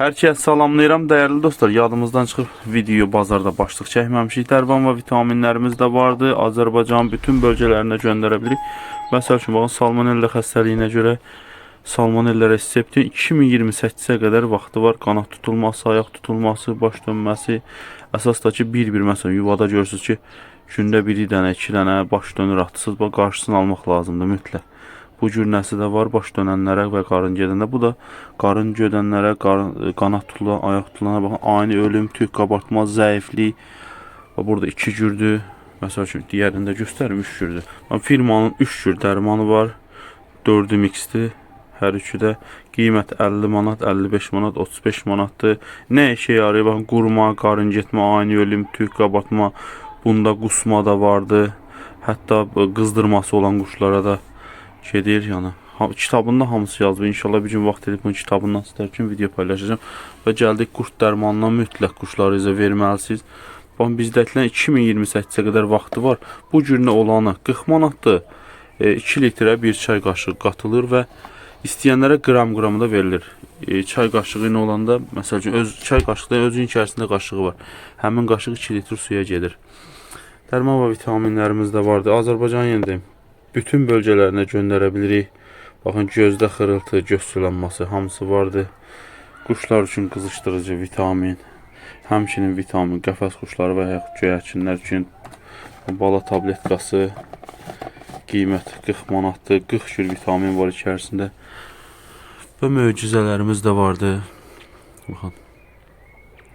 Hər kəs salamlayıram dəyərli dostlar. Yadımızdan çıxıb video bazarda başlıq çəkməmişik. Dərman və vitaminlərimiz də vardı. Azərbaycanın bütün bölgələrinə göndərə bilirik. Məsəl üçün baxın, salmonella xəstəliyinə görə salmonella resepti 2028-ə qədər vaxtı var. Qanat tutulması, ayaq tutulması, baş dönməsi. Əsas da ki bir-bir məsələn yuvada görürsünüz ki, gündə 1 dənə, 2 dənə baş dönür atısız. Bax qarşısını almaq lazımdır mütləq. Bu cür nəsi də var baş dönənlərə və qarın gedəndə. Bu da qarın gedənlərə, qanat tutulan, ayaq tutulana baxın. Ani ölüm, tük qabartma, zəiflik. Burada 2 cürdür. Məsəl üçün digərində göstərim 3 cürdür. Firmanın 3 cür dərmanı var. 4'ü mixdir. Hər üçü də qiymət 50 manat, 55 manat, 35 manatdır. Nə işə yarayır? Baxın, qurma, qarın getmə, ani ölüm, tük qabartma. Bunda qusma da vardı. Hətta qızdırması olan quşlara da gedir yəni. Kitabında hamısı yazılıb. İnşallah bir gün vaxt edib bunun kitabından sizlər üçün video paylaşacağım. Və gəldik qurd dərmanına, mütləq quşları izə verməlisiniz. Baxın, bizdəkilərin 2028-ə qədər vaxtı var. Bu cür nə olanı 40 manatdır. 2 litrə 1 çay qaşığı qatılır və istəyənlərə qram-qramı da verilir. Çay qaşığı ilə olanda, məsəl üçün çay qaşığı özünün içərisində qaşığı var. Həmin qaşıq 2 litr suya gedir. Dərman və vitaminlərimiz də vardır. Azərbaycan yenidəyim. Bütün bölgələrinə göndərə bilirik. Baxın, gözdə xırıltı, göz sulanması hamısı vardır. Quşlar üçün qızışdırıcı vitamin, həmçinin vitamin, qəfəs quşları və göyərçinlər üçün bala tabletkası, qiymət 40 manatdır. 40 cür vitamin var içərisində. Və möcüzələrimiz də vardır. Baxın,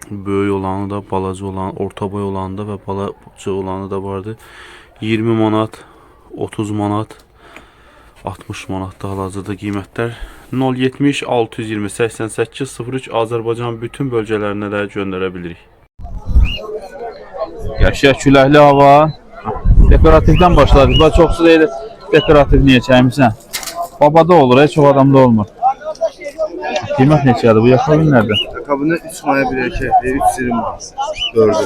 böyük olanı da, balaca olanı, orta boy olanı da və balaca olanı da vardır. 20 manat, 30 manat, 60 manatda hal-hazırda qiymətlər. 070 620 88 03 Azərbaycan bütün bölgələrinə də göndərə bilirik. Yaşa küləkli hava. Dekorativdən başladık. Bax, çoxsu deyil, dekorativ niyə çəkmişsən? Babada olur, çox adamda olmur. Qiymət neçədir bu yakabinlərdə? Yakabında 3 maya bir erkek, 3 sirim var. 4'ü.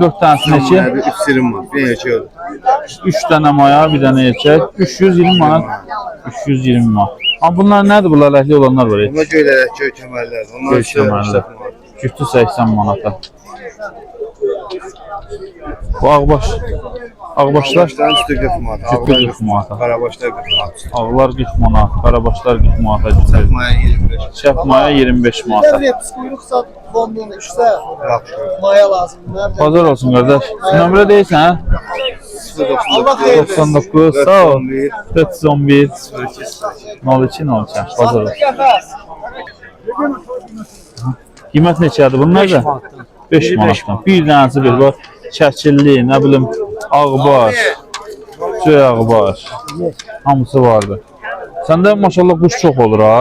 4 tanesi neçə? 3 sirim var, bir erkek. 3 dənə maya, bir dənə erkek. 320 manat. 320 manat. Amma bunlar nədir? Bunlar ləhli olanlar var. Onlar göylərək, göy kəmərlər. Göy kəmərlər. Cüftü 80 manata. Bu ağbaş. Ağbaşlar? Ağbaşların üstü 40 manat. Cüftü 40 manata. Karabaşlar 40 manat. Ağlar 40 manat. Karabaşlar 40 manata. Səhv maya 25. Şəf maya 25 manata. Kuyruqsa fondun üçsə maya lazımdır. Pazar olsun qardaş. Nömrə deyirsən, hə? Allah xeyir 99, sağ ol. 411 02 02 02. Pazar olsun. Qiymət neçədir bunlar da? 5 manatdan. Bir dənəsi bir var. Şəkilli, nə bilim, ağbaş, göy ağbaş. Hamısı vardır. Səndə maşallah quş çox olur ha.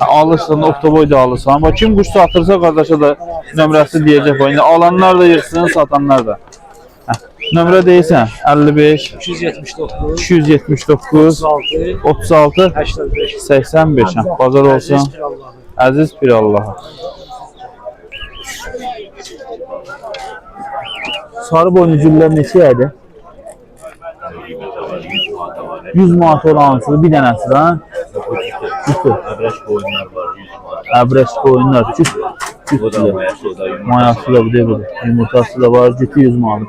Alırsan, oktoboy da alırsan. Bax, kim quş satırsa qardaşa da nömrəsi deyəcək. İndi alanlar da yığsın, satanlar da. Nömrə deyirsən 55 279 36 85. Bazar olsun. Əziz bir Allah'a. Sarı boynucullar neçəyədir? 100 manat olansı, bir dənəsi də. Əbrəş boyunlar var 100 manat. Əbrəş boyunlar, cüt. Mayası da bu deyil. Yumurtası da var, cütü 100 manat.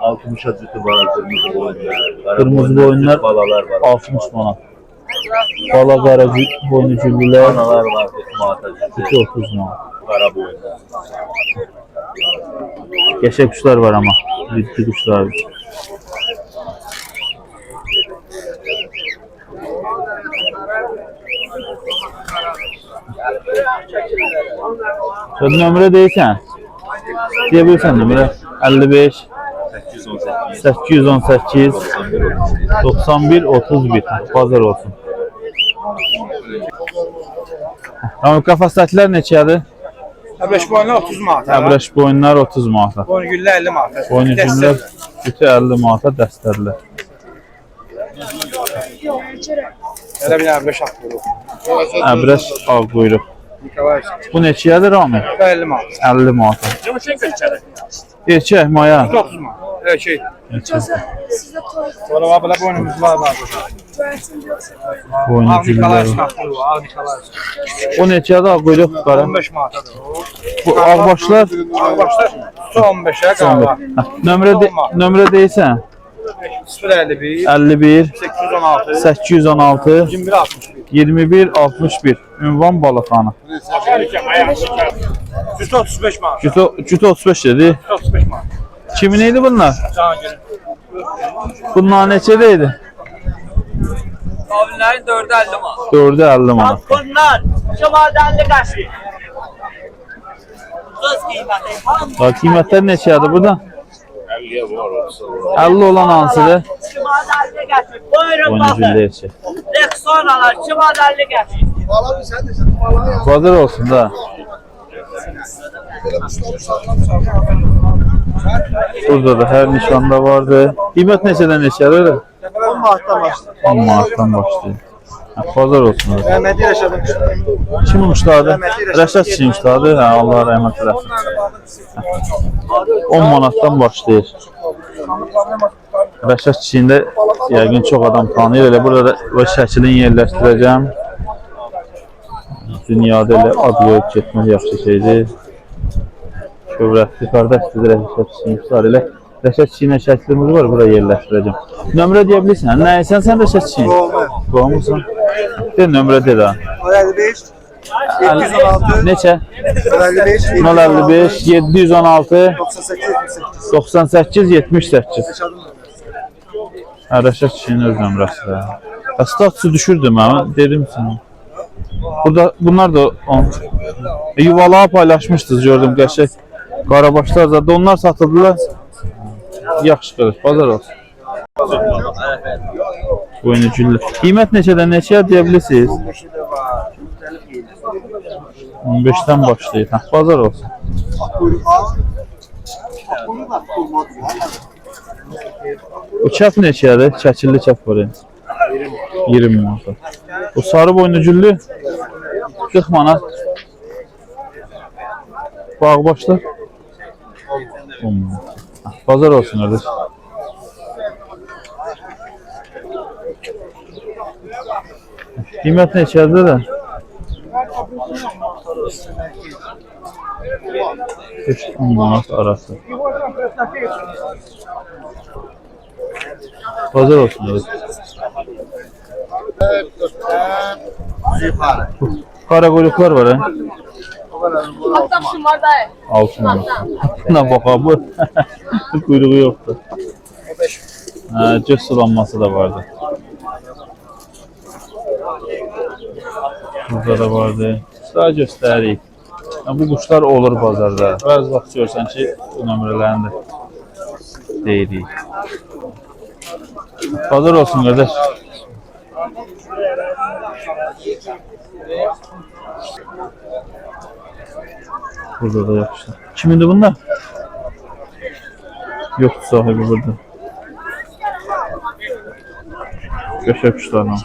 60'a cütü var, kırmızı boyunlar. Kırmızı boyunlar balalar var. 60 manat. Bala qara boynuculular. Analar var 40 manata Cütü 30 manat. Qara boyunlar. Qəşəng quşlar var amma. Ciddi quşlar. Nömrə deyirsən? Deyə bilirsən nömrə? 55 818 91 31. Bazar olsun. Ramik qafasdakilər neçədir? Əbrəş boyunlar 30 manat. Əbrəş boyunlar 30 manata. Boyungüllər 50 manat. Boynucunlar cütü 50 manata dəstərlər. Elə bir əbrəş ağ quyruq. Əbrəş ağ quyruq. Nikolay Bu neçədir Ramik? 50 manat. 50 manata. Erkək maya. 30 manat. Erkək. Sonra var belə boynumuz var. Boynu Al cüllər Nikolayev var. şahlı var. Al Nikolayev. O neçədir? Quyruq qara. 15 manatadır. Bu ağbaşlar Başlar 15'e qala. nömrə deyirsən? 051 51 816 816 21 61. 21 61. Ünvan Balıqxanı. Cüt 35 manat. Cüt 35 dedi. 35 manat. Kimin idi bunlar? Can günü. Bunlar neçədə idi? Abilerin 4'ü 50 manat. 4'ü 50 manat. Bunlar şu madenli kaşı. Söz kıymeti. Daha qiymətlər neçədir burada? 50'ye var. 50 olan hansıdır? Şu madenli kaşı. Buyurun Boynu bakın. cüllər içi. Rexonalar şu madenli kaşı. Bazar olsun da. Burada da hər nişanda vardı. Qiymət neçədən neçədir? 10 manatdan başlar. 10 manatdan başlayır. Bazar olsun. Da. Rəhmətli yaşadım. Kim müştahadır? Rəşad Çin müştahadır. Hə, Allah rəhmət eləsin. 10 manatdan başlayır. Rəşad Çində yəqin çox adam tanıyır. Elə burada da şəklini yerləşdirəcəm. Dünyada elə ad qoyub getmək yaxşı şeydir. Şöhrətli qardaşdır Rəşad Çin müştahadır. Elə Rəşad Çinə şəklimiz var, bura yerləşdirəcəm. Nömrə deyə bilirsən? Nə isə sən Rəşad Çin? Qoğumursan? De nömrə de də. 55 716 Neçə? 55 055 716 98 78. 98 78. Hə, Rəşad Çinin öz nömrəsidir. Statusu düşürdü mən, dedim sənə. Burada bunlar da yuvalığa paylaşmışdınız, gördüm qəşəng. Qarabaşlar zaten onlar satıldılar. Yaxşı qırıq, bazar olsun. Boynu cüllə. Qiymət neçədən neçəyə deyə bilirsiniz? 15'ten başlayır. Hə, bazar olsun. Bu çəp neçədir? Çəkilli çəp var. 20 manat. Bu sarı boynu cüllü 40 manat. Bağbaşlar 10 manat. Hə, bazar olsun qardaş. Qiymət neçədir də? 5-10 manat arası. Bazar olsun qardaş. Qara quyruqlar var, hə? Atlaşım var dayı. 6 manat. Buna baxa bu. Quyruğu yoxdur. Hə, göz sulanması da vardı. Burada da vardı. Daha göstəririk. Bu quşlar olur bazarda. Bəzi vaxt görsən ki, bu nömrələrini də deyirik. Bazar olsun qardaş. Burada da yaxşı. Kimindir bunlar? Yoxdur sahibi burada. Qəşəng quşlarla.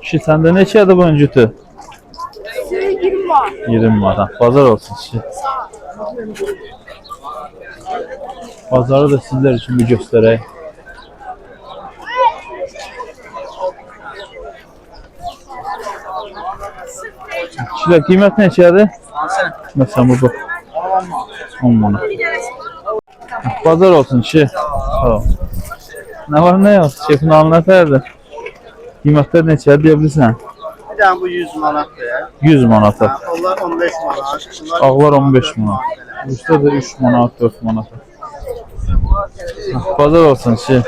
Kişi səndə neçədir bu öncütü? 20 var. 20 manat. Bazar olsun kişi. Bazarı da sizler için bir göstereyim. Kişiler qiymət neçədir? Məsələn bu 10 manat. Bazar olsun kişi. Sağ ol. Ne var ne yok? Şefin alına tərdir. Qiymətlər neçədir deyə bilirsən? Bir tane bu 100 manatdır ya. 100 manata. Onlar 15 manat. Bunlar Ağlar 15 manat. Üstə də 3 manat, 4 manat. Bazar olsun şey.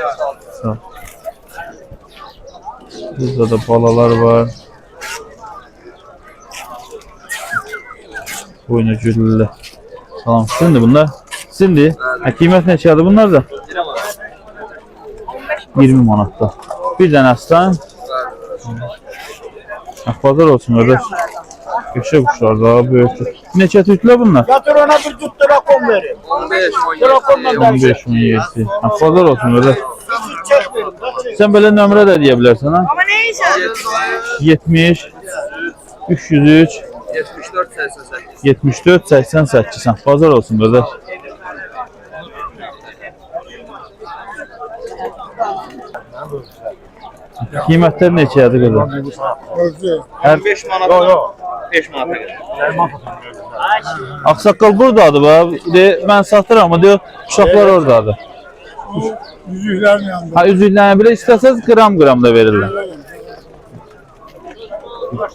Sağ ol. Burada da balalar var. Boynu güllü. Tamam, şimdi bunlar. Şimdi qiymət neçədir bunlar da? 20 manatda. Bir dənə aslan. Bazar olsun qardaş. Qəşəng quşlar daha böyükdür. Neçə tüklü bunlar? Yatır ona bir cüt rakam verin. 15 17. Bazar olsun qardaş. Sən belə nömrə də deyə bilərsən ha? Ama neyse. 70 303 74 88. 74 88. Bazar olsun qardaş. Qiymətlər neçədir qədər? Hər 5 manatdan 5 manata qədər. Ağsaqqal buradadır bax. Mən satıram amma diyor uşaqlar oradadır. Yüzüklerin yanında. Ha üzüklərini belə istəsəz qram da verirlər.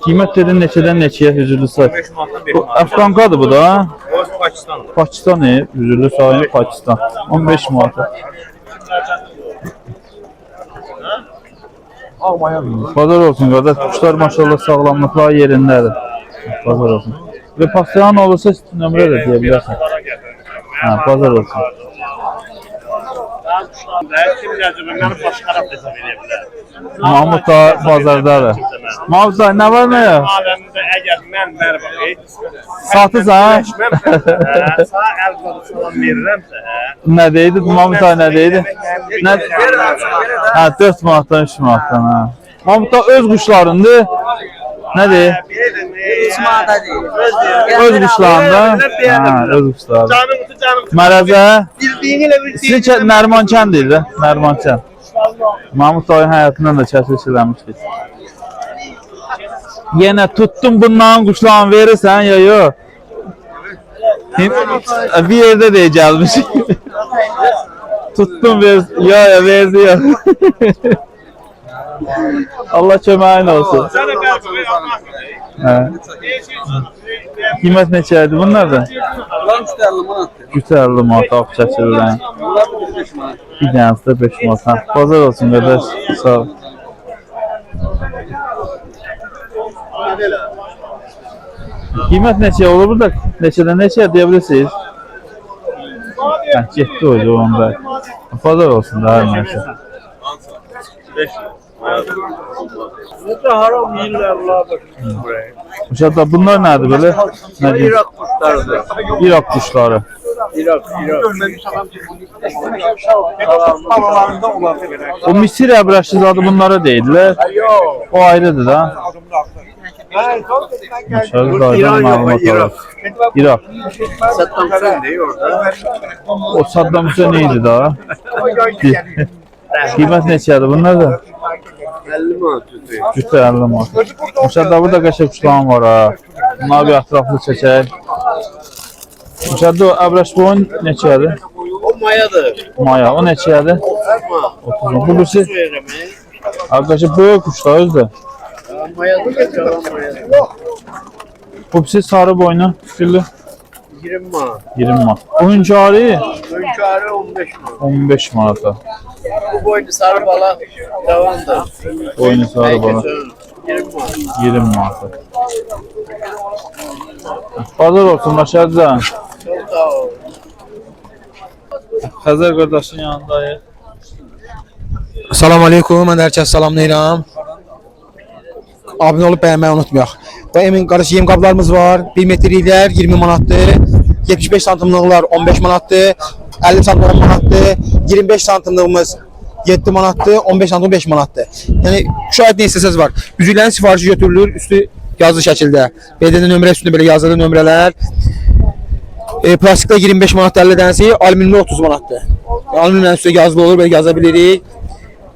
Qiymət dedin neçədən neçəyə üzüklü say? 5 manatdan 5 Bu manat. Əfqanqadır bu da. O Pakistandır. Pakistan üzüklü sayı Pakistan. 15 manat. Bazar olsun qardaş. Kuşlar maşallah sağlamlıqlar yerindədir. Bazar olsun. Və pastayan olursa nömrə də deyə bilərsən. Hə, bazar olsun. Kim gələcək? Mənim başı xarab hesab edə bilər. Mahmud da bazardadır. Mahmud da nə var nə yox? Aləmdə əgər mən bərbaq Satırsan? sağ əl qolu salam verirəmsə, Nə deydi? Mahmud da nə deydi? Nə? Hə, 4 manatdan 3 manatdan ha. Mahmud da öz quşlarındır. Nə deyir? Öz quşlarında. Hə, öz quşları. canım Mərəzə. bildiyini elə bil. Sizin Nərman kənd idi, Nərman kənd. Mahmud dayın həyatından da çəkiliş eləmişdik. Yenə tutdum bundan quşlarını verirsən ya yox? Bir yerdə deyə gəlmiş. Tutdum ver, ya verdi ya. Allah köməyin olsun. Sənə bərbaq Allah. Hə. Qiymət neçədir bunlardan? Gütə 50 manat af çəkilirlər. Bir dənəsi də 5 manat. Bazar olsun qardaş. Sağ ol. Qiymət neçə olur burada? Neçədən neçəyə deyə bilirsiniz? Hə, getdi o onda. Bazar olsun da hər nəysə. Haram yiyirlər bunlar. Uşaqlar bunlar nədir belə? Nə deyir? İraq kuşlarıdır. İraq quşları. İraq. Havalarında olan. O Misir əbrəşizadı bunlara deyirlər. O ayrıdır da. Maşallah dayıdan məlumat alır. İraq. Saddam Hüseyin değil orada. O Saddam Hüseyin neydi daha? Qiymət neçədir bunlar da? 50 manat tutuyor. Cütə 50 manat. Uşaqlar burada qəşəng quşlarım var ha. Bunları bir ətraflı çəkək. Uşaqlar o əbrəş boyun neçədir? O mayadır. Maya, o neçədir? 30 manat. Bu birisi arkadaşlar böyük quşlar özdə. Mayadır. Mayadır. Bu birisi sarı boynu, fikirli 20 manat. 20 manat. Bu hünkâri Hünkârı 15 manat. 15 manata. Bu boynu sarı bala devandır. Boynu sarı bala 20 manat. 20 manata. Bazar olsun Başarcan. Çok sağ ol. Xəzər qardaşın yanındayıq. Salam aleykum, mən hər kəs salamlayıram. Abunə olub bəyənməyi unutmayaq. Bu emin qarış yem qablarımız var. 1 metrliklər 20 manatdır. 75 santimliklər 15 manatdır. 50 santim 10 manatdır. 25 santimlığımız 7 manatdır. 15 santim 5 manatdır. Yəni şahid nə istəsəz var. Üzüklərin sifarişi götürülür, üstü yazılı şəkildə. BDN nömrə üstündə belə yazılı nömrələr. Plastikdə 25 manat 50 dənəsi, alüminiumda 30 manatdır. Alüminiumdan üstə yazılı olur, belə yaza bilirik.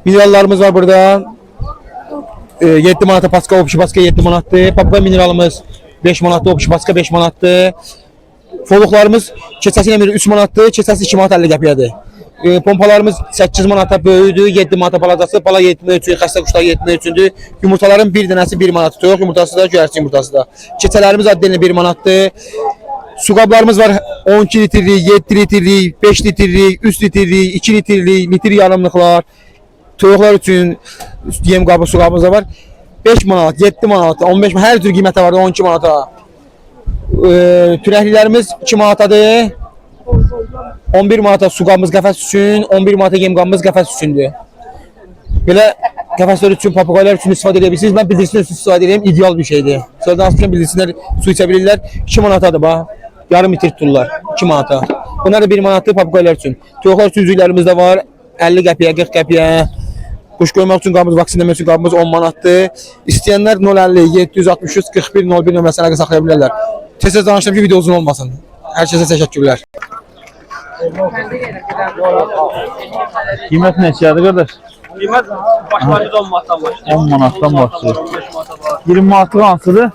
Minerallarımız var burada. 7 manata paska, opşi paska 7 manatdır. Papuka mineralımız 5 manatdır, opşi paska 5 manatdır. Foluqlarımız keçəsi ilə 3 manatdır, keçəsi 2 manat 50 qəpiyadır. Pompalarımız 8 manata böyüdür, 7 manata balacası, bala yetmək üçün, xəstə quşlar yetmək üçündür. Yumurtaların bir dənəsi 1 manatdır, toyuq yumurtası da, göyərçin yumurtası da. Keçələrimiz addelinə 1 manatdır. Su qablarımız var 12 litrlik, 7 litrlik, 5 litrlik, 3 litrlik, 2 litrlik, litr yarımlıqlar. Toyuqlar üçün yem qabı, su qabımız da var. 5 manat, 7 manat, 15 manat, hər tür qiymətə var, 12 manata. Türəkliklərimiz 2 manatadır. 11 manata su qabımız qəfəs üçün, 11 manata yem qabımız qəfəs üçündür. Belə qəfəslər üçün, papuqaylar üçün istifadə edə bilirsiniz. Mən bildirsinlər üçün istifadə edeyim, ideal bir şeydir. Sonra danışmışım, bildirsinlər, su içə bilirlər. 2 manatadır bax, yarım litr tuturlar, 2 manata. Bunlar da 1 manatdır papuqaylar üçün. Toyuqlar üçün üzüklərimiz də var, 50 qəpiyə, 40 qəpiyə. Quş qoymaq üçün qabımız, vaksinləmək üçün qabımız 10 manatdır. İstəyənlər 050 763 41 01 nömrəsinə əlaqə saxlaya bilərlər. Tez-tez danışdım ki, video uzun olmasın. Hər kəsə təşəkkürlər. Qiymət neçədir qardaş? Qiymət başlanğıc 10 manatdan başlayır. 10 manatdan başlayır. 15 manata var. 20 manatlıq hansıdır?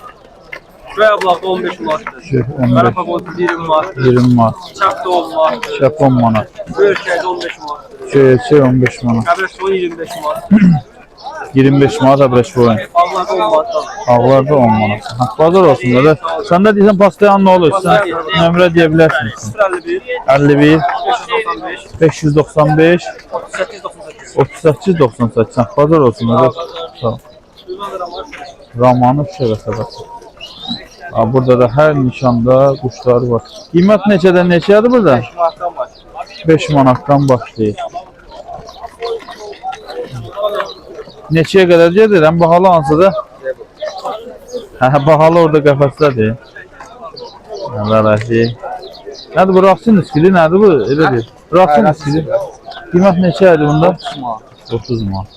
Şuraya bulaqda 15 manatdır. Şey, 15, Qarapaqoz 20 manatdır. 20 manat. Çapda 10 manatdır. Şəf 10 manat. Böyüklərdə 15 manatdır. Şey 15 manat. Qəbrəs boyu 25 manat. 25 manat abrəş boyun. Ağlarda 10 manatdan. Ağlarda 10 manat. Ha, bazar olsun da. Sən də deyirsən pastayan nə olur? Sən nömrə deyə bilərsən. 051 51 595 595 3898. 38 98. Ha, bazar olsun da. Sağ ol. Ramanı şəbəkədə. Ha, burada da hər nişanda quşlar var. Qiymət neçədən neçədir burada? 5 manatdan başlayır. 5 manatdan başlayır. Neçəyə qədər gedir? Ən bahalı hansıdır? Hə, bahalı orada qəfəsdədir. Vərəzi. Nədir bu? Raxçın iskidir? Nədir bu? Elə deyil. Raxçın iskidir. Qiymət neçədir bunda? 30 manat.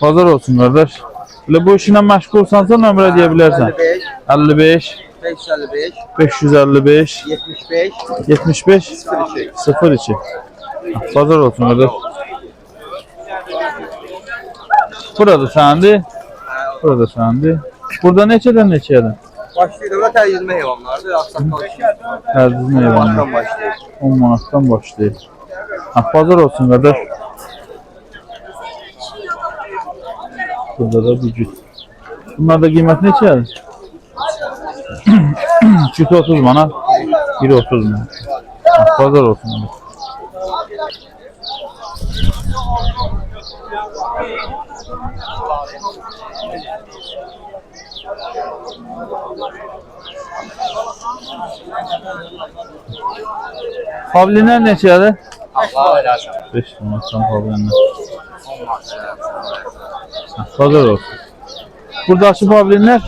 Bazar olsun qardaş. Elə bu işinə məşğulsansa nömrə deyə bilərsən. 55 555 555 75 75 02. Bazar olsun qardaş. Burada səndir. Burada səndir. Burada neçədən neçədən? Başlayır da təyyizmə heyvanlardır. Ağsaqqal Tərzizmə heyvanlar. başlayır. 10 manatdan başlayır. Ha, bazar olsun qardaş. Burada da bir cüt. Bunlar da qiymət neçədir? Cüt 30 manat. Biri 30 manat. Ha, bazar olsun qardaş. Pavlinlər neçədir? 5 manatdan pavlinlər. Bazar olsun. Buradakı pavlinlər?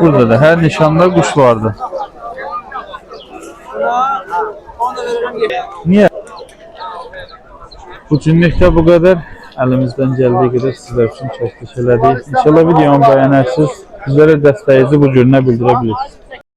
Burada da hər nişanda kuş vardı. Niye? Bu günlükdə bu qədər. Əlimizdən gəldiyi qədər sizlər üçün çox təşəkkür edirik. İnşallah videomu bəyənərsiniz. Bizlərə dəstəyinizi bu cürünə bildirə bilirsiniz.